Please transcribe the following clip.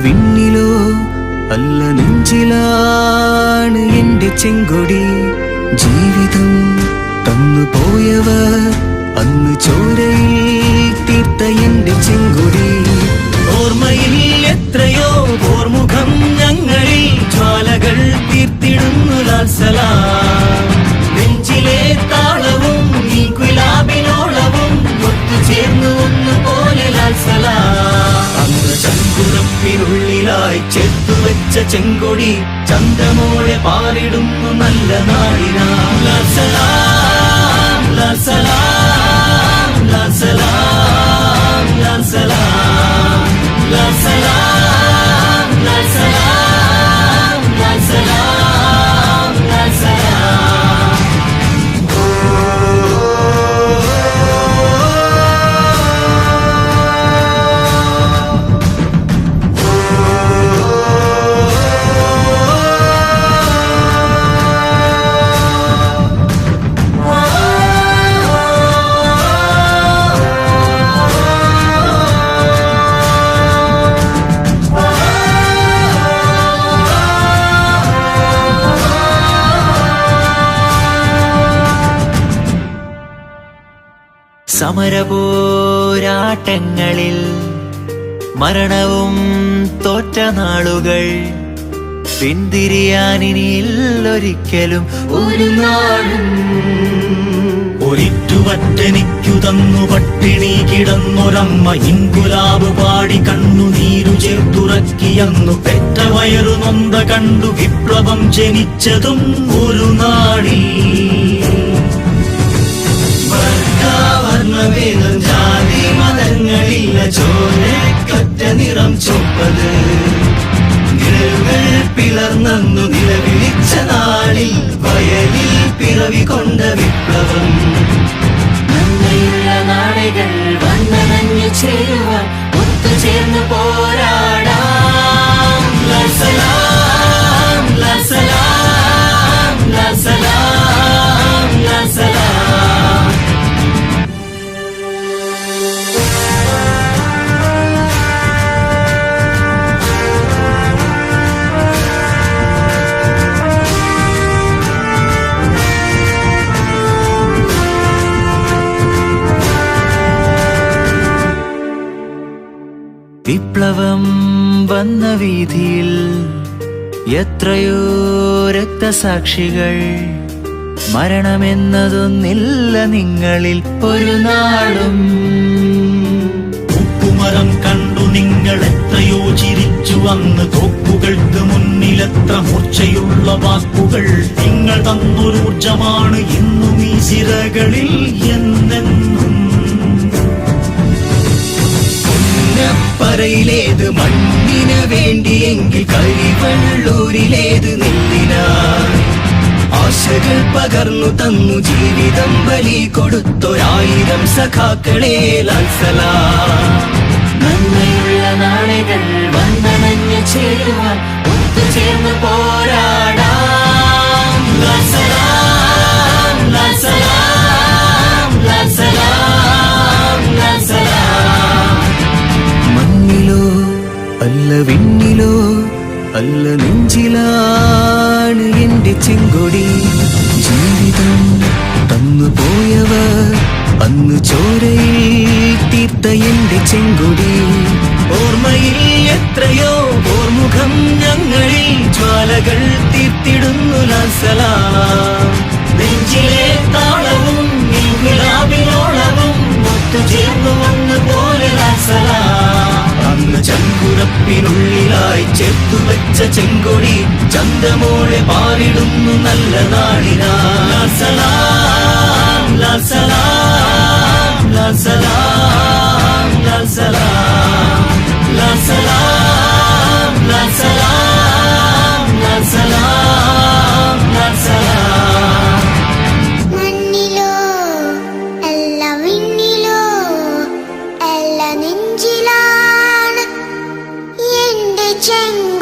വിണ്ണിലോ അല്ല നെഞ്ചിലാണ് എന്റെ ചെങ്കൊടി. ജീവിതം തന്നു പോയവർ അന്ന് ചോരയിൽ തീർത്ത എന്റെ ചെങ്കൊടി. ഓർമ്മയിൽ എത്രയോ ഓർമുഖം ഞങ്ങളിൽ ജ്വാലകൾ തീർത്തിടുന്നു ലാൽ സലാം. നെഞ്ചിലെ താളവും ഈ ഗുലാബിനോളവും ഒത്തുചേർന്നു ഒന്നുപോലെ ലാൽ സലാം. അന്ന് ചങ്കുറപ്പിനുള്ളിലായി ചേർത്തുവെച്ച ചെങ്കൊടി ചന്തമോടെ പാറിടുന്നു നല്ല നാടിനാ. ലാൽ സലാം ലാൽ സലാം ലാൽ സലാം ലാൽ സലാം ലാൽ സലാം ലാൽ സലാം ലാൽ സലാം ലാൽ സലാം. സമരപോരാട്ടങ്ങളിൽ മരണവും തോറ്റ നാളുകൾ പിന്തിരിയാനിനിയില്ലൊരിക്കലും ഒരു നാളും. ഒരിറ്റുവറ്റനിക്കു തന്നു പട്ടിണി കിടന്നൊരമ്മ ഇൻകുലാബ് പാടി കണ്ണുനീരു ചേർത്തുറക്കിയന്നു. പെറ്റ വയറു നൊന്ത കണ്ടു വിപ്ലവം ജനിച്ചതും ഒരു നാടിൽ. വർണ്ണഭേദം ജാതി മതങ്ങളില്ല, ചോരക്കൊറ്റ നിറം ചൊപ്പത്. നിഴലുകൾ പിളർന്നു നിലവിളിച്ച നാളിൽ വയലിൽ പിറവി കൊണ്ട വിപ്ലവം. നന്മയുള്ള നാടുകൾ വന്നണഞ്ഞു ചേരുവാൻ ഒത്തുചേർന്ന് പോരാടാം. ലാൽ സലാം ലാൽ സലാം ലാൽ സലാം ലാൽ സലാം. വിപ്ലവം വന്ന വീതിയിൽ എത്രയോ രക്തസാക്ഷികൾ. മരണമെന്നതൊന്നില്ല നിങ്ങളിൽ ഒരു നാളും. ഉപ്പുമരം കണ്ടു നിങ്ങൾ എത്രയോ ചിരിച്ചു അന്ന്. തോക്കുകൾക്ക് മുന്നിലെത്ര മൂർച്ചയുള്ള വാക്കുകൾ. നിങ്ങൾ തന്നൊരൂർജമാണ് ഇന്നും ഈ സിരകളിൽ എന്നെന്നും. പറയിലേത് മണ്ണിന് വേണ്ടിയെങ്കിൽ കരിവള്ളൂരിലേത് നെല്ലിനായി. ആശകൾ പകർന്നു തന്നു ജീവിതം ബലി കൊടുത്തൊരായിരം സഖാക്കളെ ലാൽ സലാം. നന്മയുള്ള നാളുകൾ വന്നണഞ്ഞു ചേരുവാൻ ഒത്തുചേർന്ന് പോരാടാം. ലാൽ സലാം ലാൽ സലാം ലാൽ സലാം ലാൽ സലാം. മണ്ണിലോ അല്ല വിണ്ണിലോ അല്ല നെഞ്ചിലാണ് എന്റെ ചെങ്കൊടി. ജീവിതം തന്നു പോയവർ അന്ന് ചോരയിൽ തീർത്ത എന്റെ ചെങ്കൊടി. ഓർമ്മയിൽ എത്രയോ ഓർമുഖം ഞങ്ങളിൽ ജ്വാലകൾ തീർത്തിടുന്നു ലാൽ സലാം. നെഞ്ചിലെ താളവും ഗുലാബിനോളവും ഒത്തുചേർന്നു ഒന്നുപോലെ ലാൽ സലാം. അന്ന് ചങ്കുറപ്പിനുള്ളിലായി ചേർത്തുവെച്ച ചെങ്കൊടി ചന്തമോടെ പാറിടുന്നു നല്ല നാടിനാ. ലാൽ സലാം ലാൽ സലാം ലാൽ സലാം ലാൽ സലാം ലാൽ സലാം ലാൽ സലാം ലാൽ സലാം ലാൽ സലാം. മണ്ണിലോ അല്ല വിണ്ണിലോ അല്ല നെഞ്ചിലാണ് എന്റെ ചെങ്കൊടി.